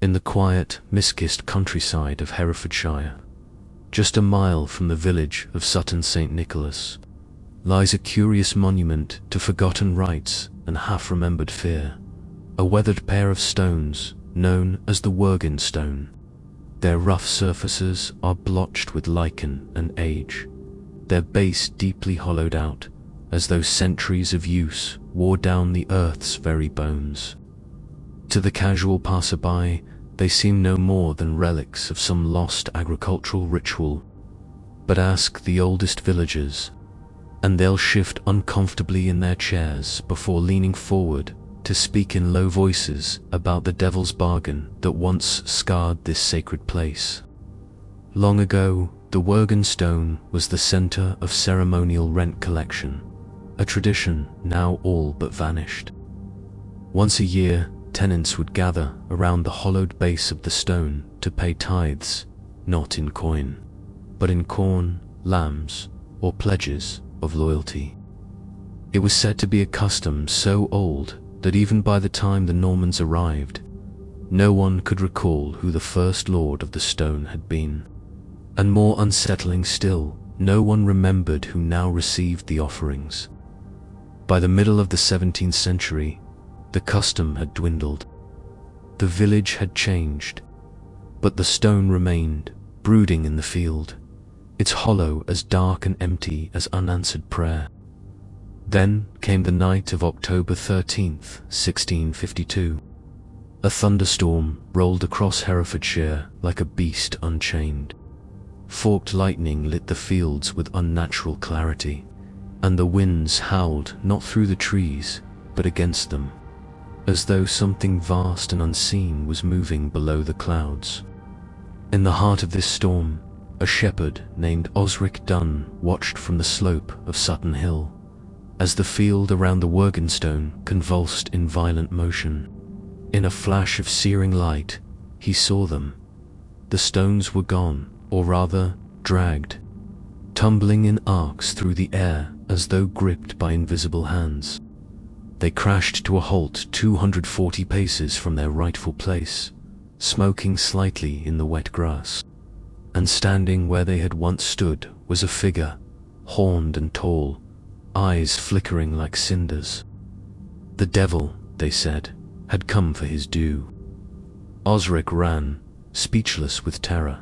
In the quiet, mist-kissed countryside of Herefordshire, just a mile from the village of Sutton St Nicholas, lies a curious monument to forgotten rights and half-remembered fear. A weathered pair of stones known as the Wergin Stone. Their rough surfaces are blotched with lichen and age, their base deeply hollowed out, as though centuries of use wore down the earth's very bones. To the casual passerby, they seem no more than relics of some lost agricultural ritual. But ask the oldest villagers, and they'll shift uncomfortably in their chairs before leaning forward to speak in low voices about the devil's bargain that once scarred this sacred place. Long ago, the Wergin Stone was the center of ceremonial rent collection, a tradition now all but vanished. Once a year, tenants would gather around the hollowed base of the stone to pay tithes, not in coin, but in corn, lambs, or pledges of loyalty. It was said to be a custom so old that even by the time the Normans arrived, no one could recall who the first lord of the stone had been. And more unsettling still, no one remembered who now received the offerings. By the middle of the 17th century, the custom had dwindled. The village had changed, but the stone remained, brooding in the field, its hollow as dark and empty as unanswered prayer. Then came the night of October 13th, 1652. A thunderstorm rolled across Herefordshire like a beast unchained. Forked lightning lit the fields with unnatural clarity, and the winds howled not through the trees, but against them, as though something vast and unseen was moving below the clouds. In the heart of this storm, a shepherd named Osric Dunn watched from the slope of Sutton Hill, as the field around the Wergin Stone convulsed in violent motion. In a flash of searing light, he saw them. The stones were gone, or rather, dragged, tumbling in arcs through the air as though gripped by invisible hands. They crashed to a halt 240 paces from their rightful place, smoking slightly in the wet grass. And standing where they had once stood was a figure, horned and tall, eyes flickering like cinders. The devil, they said, had come for his due. Osric ran, speechless with terror.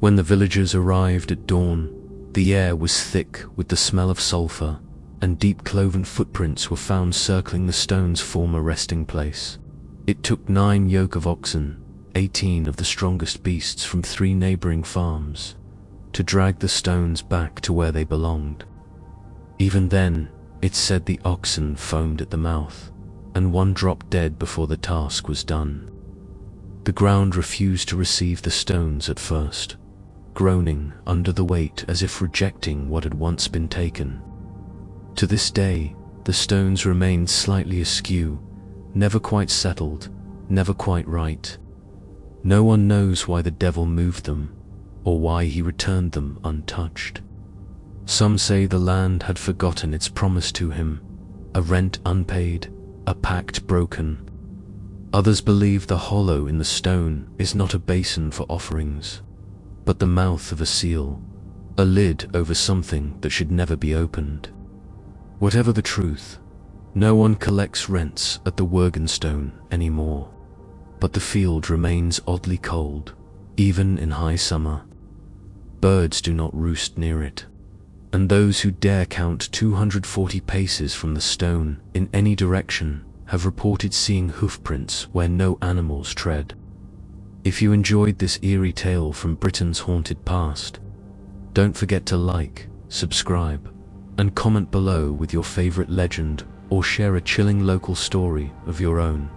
When the villagers arrived at dawn, the air was thick with the smell of sulphur, and deep cloven footprints were found circling the stone's former resting place. It took 9 yoke of oxen, 18 of the strongest beasts from 3 neighboring farms, to drag the stones back to where they belonged. Even then, it said the oxen foamed at the mouth, and one dropped dead before the task was done. The ground refused to receive the stones at first, groaning under the weight as if rejecting what had once been taken. To this day, the stones remain slightly askew, never quite settled, never quite right. No one knows why the devil moved them, or why he returned them untouched. Some say the land had forgotten its promise to him, a rent unpaid, a pact broken. Others believe the hollow in the stone is not a basin for offerings, but the mouth of a seal, a lid over something that should never be opened. Whatever the truth, no one collects rents at the Wergin Stone anymore, but the field remains oddly cold, even in high summer. Birds do not roost near it, and those who dare count 240 paces from the stone in any direction have reported seeing hoofprints where no animals tread. If you enjoyed this eerie tale from Britain's haunted past, don't forget to like, subscribe, and comment below with your favorite legend, or share a chilling local story of your own.